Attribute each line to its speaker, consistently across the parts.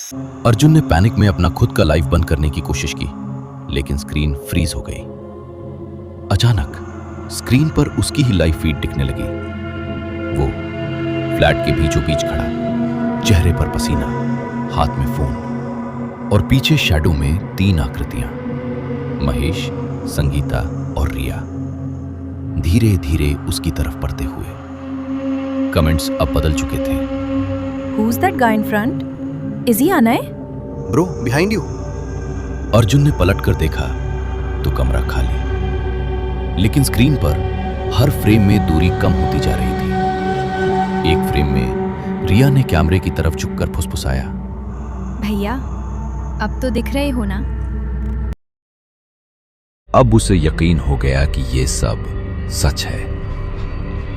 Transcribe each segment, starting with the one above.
Speaker 1: अर्जुन ने पैनिक में अपना खुद का लाइव बंद करने की कोशिश की, लेकिन स्क्रीन फ्रीज हो गई। अचानक स्क्रीन पर उसकी ही लाइव फीड दिखने लगी। वो फ्लैट के बीचों बीच खड़ा, चेहरे पर पसीना, हाथ में फोन और पीछे शैडो में 3 आकृतियां, महेश, संगीता और रिया, धीरे धीरे उसकी तरफ बढ़ते हुए। कमेंट्स अब बदल चुके थे।
Speaker 2: Who's that guy in front? Is he Anay?
Speaker 3: Bro, behind you.
Speaker 1: Arjun ने पलट कर देखा तो कमरा खाली, लेकिन स्क्रीन पर हर फ्रेम में दूरी कम होती जा रही थी। एक फ्रेम में रिया ने कैमरे की तरफ झुककर फुसफुसाया,
Speaker 2: भैया, अब तो दिख रहे हो ना?
Speaker 1: अब उसे यकीन हो गया कि ये सब सच है।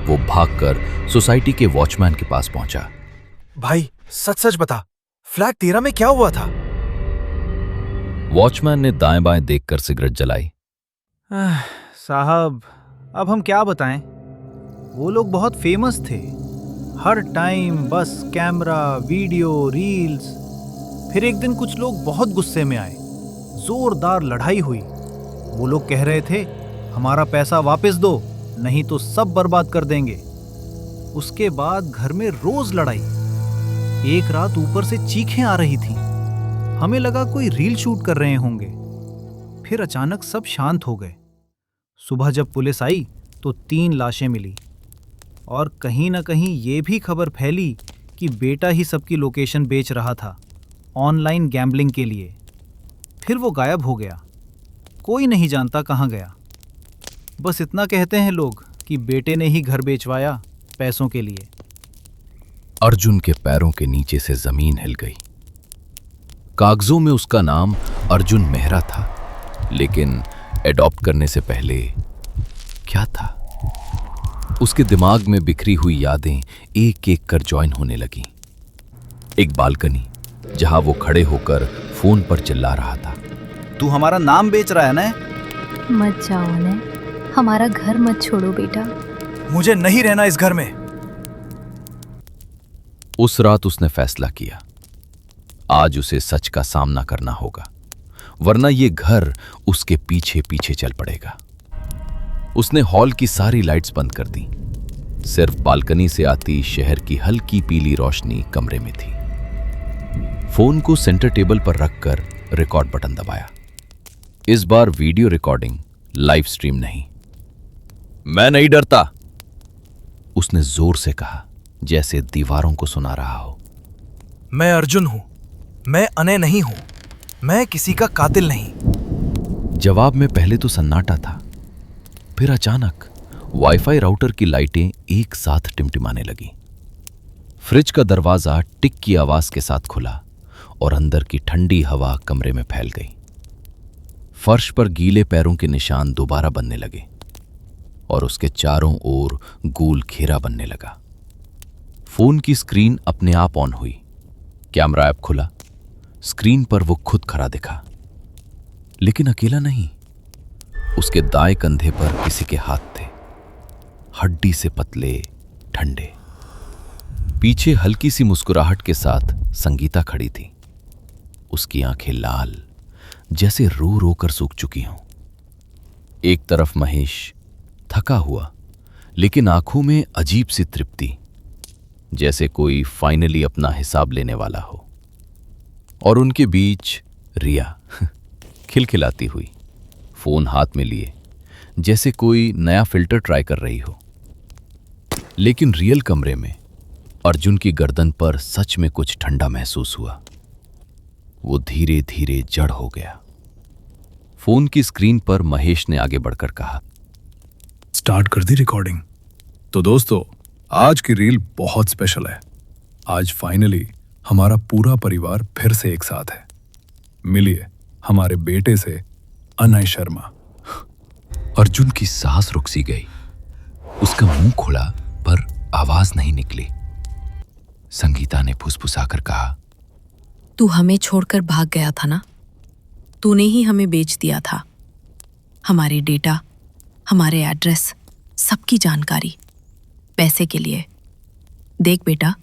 Speaker 1: वो भागकर सोसाइटी के वॉचमैन के पास पहुंचा।
Speaker 3: भाई, सच सच बता, फ्लैट 13 में क्या हुआ था?
Speaker 1: वॉचमैन ने दाएं बाएं देखकर सिगरेट जलाई।
Speaker 4: साहब, अब हम क्या बताएं? वो लोग बहुत फेमस थे। हर टाइम बस कैमरा, वीडियो, रील्स। फिर एक दिन कुछ लोग बहुत गुस्से में आए, जोरदार लड़ाई हुई। वो लोग कह रहे थे, हमारा पैसा वापस दो, नहीं तो सब बर्बाद कर देंगे। उसके बाद घर में रोज लड़ाई। एक रात ऊपर से चीखें आ रही थी। हमें लगा कोई रील शूट कर रहे होंगे। फिर अचानक सब शांत हो गए। सुबह जब पुलिस आई तो 3 लाशें मिली और कहीं ना कहीं ये भी खबर फैली कि बेटा ही सबकी लोकेशन बेच रहा था ऑनलाइन गैम्बलिंग के लिए। फिर वो गायब हो गया। कोई नहीं जानता कहाँ गया। बस इतना कहते हैं लोग कि बेटे ने ही घर बेचवाया पैसों के लिए।
Speaker 1: अर्जुन के पैरों के नीचे से जमीन हिल गई। कागजों में उसका नाम अर्जुन मेहरा था, लेकिन एडॉप्ट करने से पहले क्या था? उसके दिमाग में बिखरी हुई यादें एक एक कर ज्वाइन होने लगी। एक बालकनी जहां वो खड़े होकर फोन पर चिल्ला रहा था,
Speaker 4: तू हमारा नाम बेच रहा है ना?
Speaker 5: मत जाओ ने, हमारा घर मत छोड़ो बेटा।
Speaker 3: मुझे नहीं रहना इस घर में।
Speaker 1: उस रात उसने फैसला किया, आज उसे सच का सामना करना होगा, वरना ये घर उसके पीछे पीछे चल पड़ेगा। उसने हॉल की सारी लाइट्स बंद कर दी। सिर्फ बालकनी से आती शहर की हल्की पीली रोशनी कमरे में थी। फोन को सेंटर टेबल पर रखकर रिकॉर्ड बटन दबाया। इस बार वीडियो रिकॉर्डिंग, लाइव स्ट्रीम नहीं। मैं नहीं डरता, उसने जोर से कहा, जैसे दीवारों को सुना रहा हो।
Speaker 3: मैं अर्जुन हूं, मैं अनय नहीं हूं, मैं किसी का कातिल नहीं।
Speaker 1: जवाब में पहले तो सन्नाटा था, फिर अचानक वाईफाई राउटर की लाइटें एक साथ टिमटिमाने लगी। फ्रिज का दरवाजा टिक की आवाज के साथ खुला और अंदर की ठंडी हवा कमरे में फैल गई। फर्श पर गीले पैरों के निशान दोबारा बनने लगे और उसके चारों ओर गोल घेरा बनने लगा। फोन की स्क्रीन अपने आप ऑन हुई। कैमरा ऐप खुला। स्क्रीन पर वो खुद खड़ा दिखा, लेकिन अकेला नहीं। उसके दाएं कंधे पर किसी के हाथ थे, हड्डी से पतले, ठंडे। पीछे हल्की सी मुस्कुराहट के साथ संगीता खड़ी थी। उसकी आंखें लाल, जैसे रो रो कर सूख चुकी हों। एक तरफ महेश, थका हुआ, लेकिन आंखों में अजीब सी तृप्ति, जैसे कोई फाइनली अपना हिसाब लेने वाला हो। और उनके बीच रिया, खिलखिलाती हुई, फोन हाथ में लिए, जैसे कोई नया फिल्टर ट्राई कर रही हो। लेकिन रियल कमरे में अर्जुन की गर्दन पर सच में कुछ ठंडा महसूस हुआ। वो धीरे धीरे जड़ हो गया। फोन की स्क्रीन पर महेश ने आगे बढ़कर कहा,
Speaker 6: स्टार्ट कर दी रिकॉर्डिंग। तो दोस्तों, आज की रील बहुत स्पेशल है। आज फाइनली हमारा पूरा परिवार फिर से एक साथ है। मिलिए हमारे बेटे से, अनय शर्मा।
Speaker 1: अर्जुन की सांस रुक सी गई। उसका मुंह खुला पर आवाज नहीं निकली। संगीता ने फुसफुसाकर कहा,
Speaker 7: तू हमें छोड़कर भाग गया था ना? तूने ही हमें बेच दिया था। हमारे डेटा, हमारे एड्रेस, सबकी जानकारी, पैसे के लिए। देख बेटा,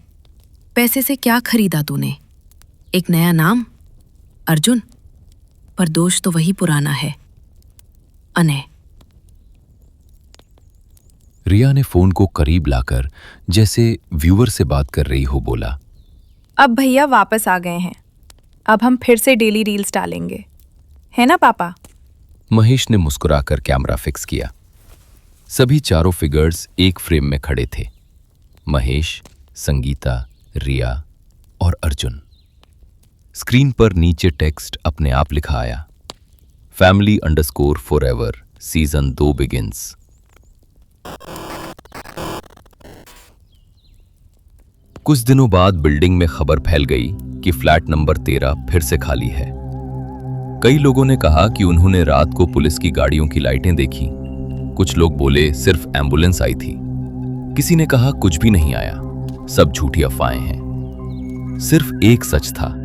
Speaker 7: पैसे से क्या खरीदा तूने? एक नया नाम अर्जुन, पर दोष तो वही पुराना है, अनय।
Speaker 1: रिया ने फोन को करीब लाकर जैसे व्यूअर से बात कर रही हो बोला,
Speaker 2: अब भैया वापस आ गए हैं। अब हम फिर से डेली रील्स डालेंगे, है ना पापा?
Speaker 1: महेश ने मुस्कुराकर कैमरा फिक्स किया। सभी चारों फिगर्स एक फ्रेम में खड़े थे, महेश, संगीता, रिया और अर्जुन। स्क्रीन पर नीचे टेक्स्ट अपने आप लिखा आया, family_forever सीजन 2 बिगिंस। कुछ दिनों बाद बिल्डिंग में खबर फैल गई कि फ्लैट नंबर 13 फिर से खाली है। कई लोगों ने कहा कि उन्होंने रात को पुलिस की गाड़ियों की लाइटें देखी। कुछ लोग बोले सिर्फ एम्बुलेंस आई थी। किसी ने कहा कुछ भी नहीं आया, सब झूठी अफवाहें हैं। सिर्फ एक सच था,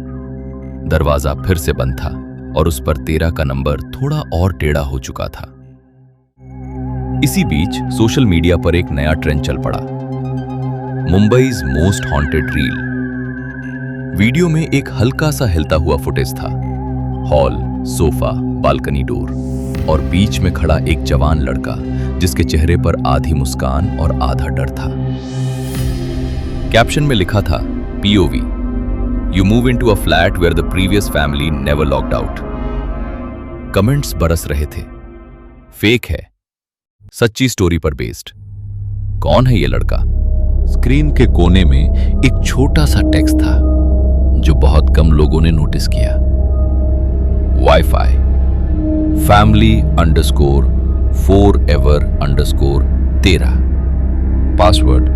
Speaker 1: दरवाजा फिर से बंद था और उस पर 13 का नंबर थोड़ा और टेढ़ा हो चुका था। इसी बीच सोशल मीडिया पर एक नया ट्रेंड चल पड़ा, Mumbai's most haunted reel. Video में एक हल्का सा हिलता हुआ फुटेज था, हॉल, सोफा, बालकनी डोर और बीच में खड़ा एक जवान लड़का जिसके चेहरे पर आधी मुस्कान और आधा डर था। कैप्शन में लिखा था, POV, You move into a flat where the previous family never locked out. Comments बरस रहे थे, फेक है, सच्ची स्टोरी पर बेस्ड। कौन है ये लड़का? स्क्रीन के कोने में एक छोटा सा टेक्स्ट था जो बहुत कम लोगों ने नोटिस किया, वाईफाई family_forever_13, पासवर्ड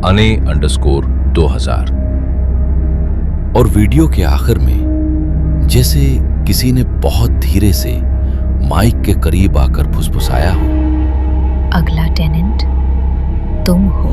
Speaker 1: ane_2000। और वीडियो के आखिर में जैसे किसी ने बहुत धीरे से माइक के करीब आकर फुसफुसाया हो,
Speaker 5: अगला टेनेंट तुम हो।